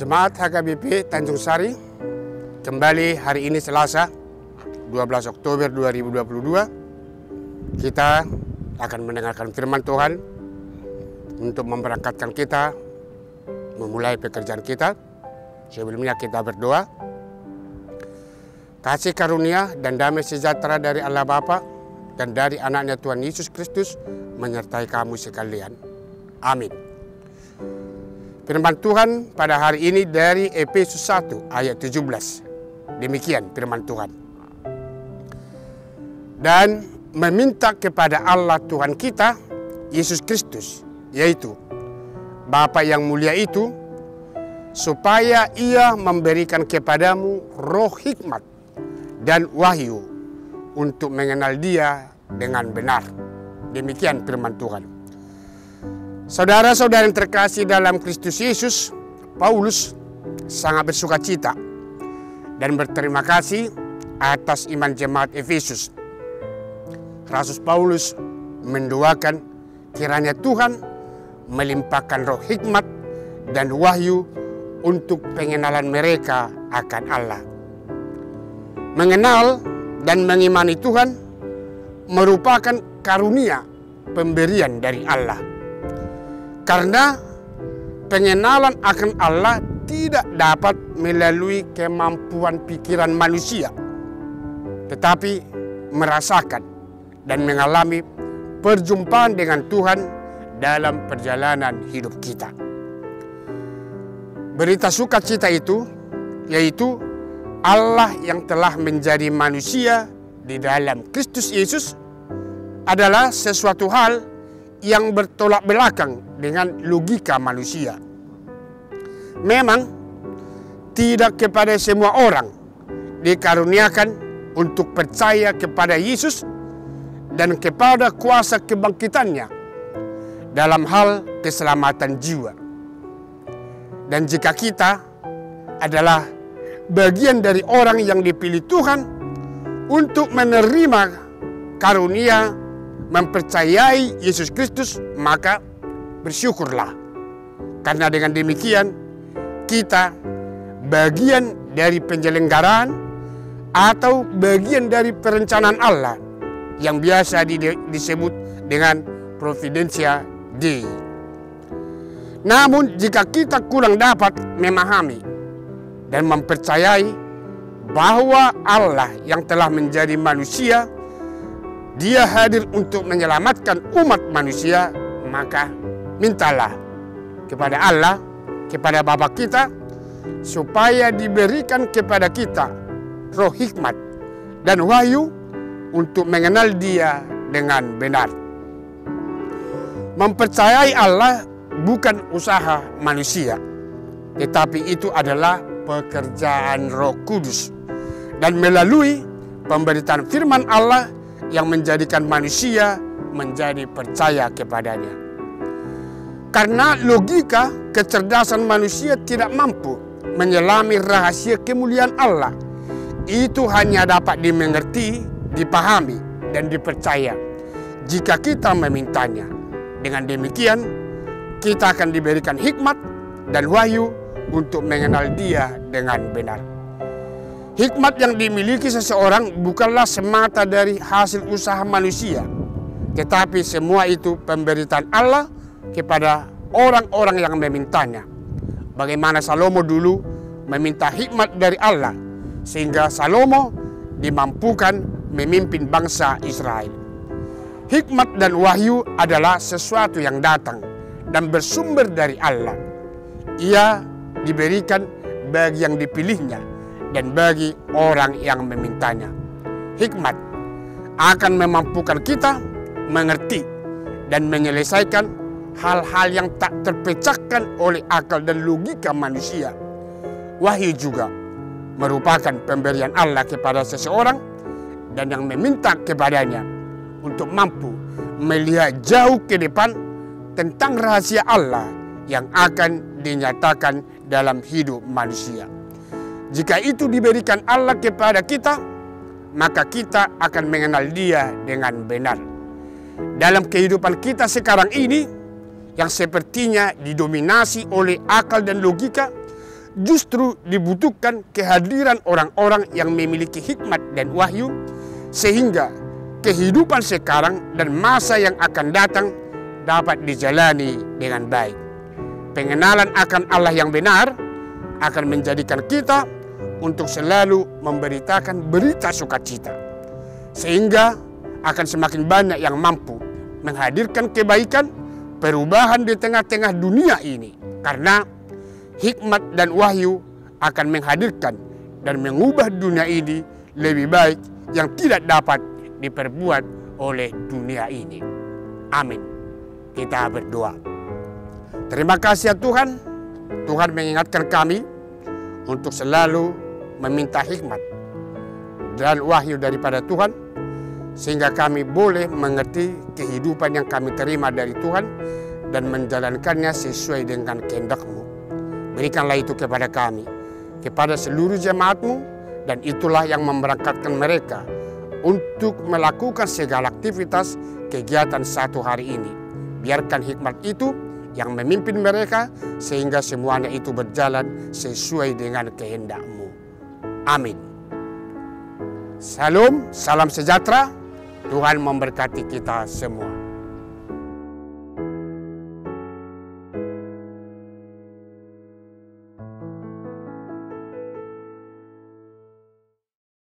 Jemaat HKBP Tanjung Sari, kembali hari ini Selasa 12 Oktober 2022, kita akan mendengarkan firman Tuhan untuk memberangkatkan kita memulai pekerjaan kita. Sebelumnya kita berdoa. Kasih karunia dan damai sejahtera dari Allah Bapa dan dari anaknya Tuhan Yesus Kristus menyertai kamu sekalian. Amin. Firman Tuhan pada hari ini dari Efesus 1 ayat 17. Demikian firman Tuhan. Dan meminta kepada Allah Tuhan kita, Yesus Kristus, yaitu Bapa yang mulia itu, supaya Ia memberikan kepadamu roh hikmat dan wahyu untuk mengenal Dia dengan benar. Demikian firman Tuhan. Saudara-saudara yang terkasih dalam Kristus Yesus, Paulus sangat bersuka cita dan berterima kasih atas iman jemaat Efesus. Rasul Paulus mendoakan kiranya Tuhan melimpahkan roh hikmat dan wahyu untuk pengenalan mereka akan Allah. Mengenal dan mengimani Tuhan merupakan karunia pemberian dari Allah. Karena pengenalan akan Allah tidak dapat melalui kemampuan pikiran manusia, tetapi merasakan dan mengalami perjumpaan dengan Tuhan dalam perjalanan hidup kita. Berita sukacita itu yaitu Allah yang telah menjadi manusia di dalam Kristus Yesus adalah sesuatu hal yang bertolak belakang dengan logika manusia. Memang tidak kepada semua orang dikaruniakan untuk percaya kepada Yesus dan kepada kuasa kebangkitannya dalam hal keselamatan jiwa. Dan jika kita adalah bagian dari orang yang dipilih Tuhan untuk menerima karunia mempercayai Yesus Kristus, maka bersyukurlah. Karena dengan demikian kita bagian dari penyelenggaraan atau bagian dari perencanaan Allah yang biasa disebut dengan Providentia Dei. Namun jika kita kurang dapat memahami dan mempercayai bahwa Allah yang telah menjadi manusia, Dia hadir untuk menyelamatkan umat manusia, maka mintalah kepada Allah, kepada Bapa kita, supaya diberikan kepada kita roh hikmat dan wahyu untuk mengenal Dia dengan benar. Mempercayai Allah bukan usaha manusia, tetapi itu adalah pekerjaan Roh Kudus, dan melalui pemberitaan firman Allah yang menjadikan manusia menjadi percaya kepadanya. Karena logika kecerdasan manusia tidak mampu menyelami rahasia kemuliaan Allah, itu hanya dapat dimengerti, dipahami, dan dipercaya jika kita memintanya. Dengan demikian, kita akan diberikan hikmat dan wahyu untuk mengenal Dia dengan benar. Hikmat yang dimiliki seseorang bukanlah semata dari hasil usaha manusia, tetapi semua itu pemberitaan Allah kepada orang-orang yang memintanya. Bagaimana Salomo dulu meminta hikmat dari Allah, sehingga Salomo dimampukan memimpin bangsa Israel. Hikmat dan wahyu adalah sesuatu yang datang dan bersumber dari Allah. Ia diberikan bagi yang dipilihnya dan bagi orang yang memintanya. Hikmat akan memampukan kita mengerti dan menyelesaikan hal-hal yang tak terpecahkan oleh akal dan logika manusia. Wahyu juga merupakan pemberian Allah kepada seseorang dan yang meminta kepadanya untuk mampu melihat jauh ke depan tentang rahasia Allah yang akan dinyatakan dalam hidup manusia. Jika itu diberikan Allah kepada kita, maka kita akan mengenal Dia dengan benar. Dalam kehidupan kita sekarang ini, yang sepertinya didominasi oleh akal dan logika, justru dibutuhkan kehadiran orang-orang yang memiliki hikmat dan wahyu, sehingga kehidupan sekarang dan masa yang akan datang dapat dijalani dengan baik. Pengenalan akan Allah yang benar akan menjadikan kita untuk selalu memberitakan berita sukacita, sehingga akan semakin banyak yang mampu menghadirkan kebaikan, perubahan di tengah-tengah dunia ini. Karena hikmat dan wahyu akan menghadirkan dan mengubah dunia ini lebih baik yang tidak dapat diperbuat oleh dunia ini. Amin. Kita berdoa. Terima kasih ya Tuhan. Tuhan mengingatkan kami untuk selalu meminta hikmat dan wahyu daripada Tuhan, sehingga kami boleh mengerti kehidupan yang kami terima dari Tuhan dan menjalankannya sesuai dengan kehendak-Mu. Berikanlah itu kepada kami, kepada seluruh jemaat-Mu, dan itulah yang memberangkatkan mereka untuk melakukan segala aktivitas kegiatan satu hari ini. Biarkan hikmat itu yang memimpin mereka, sehingga semuanya itu berjalan sesuai dengan kehendak-Mu. Amin. Salam sejahtera. Tuhan memberkati kita semua.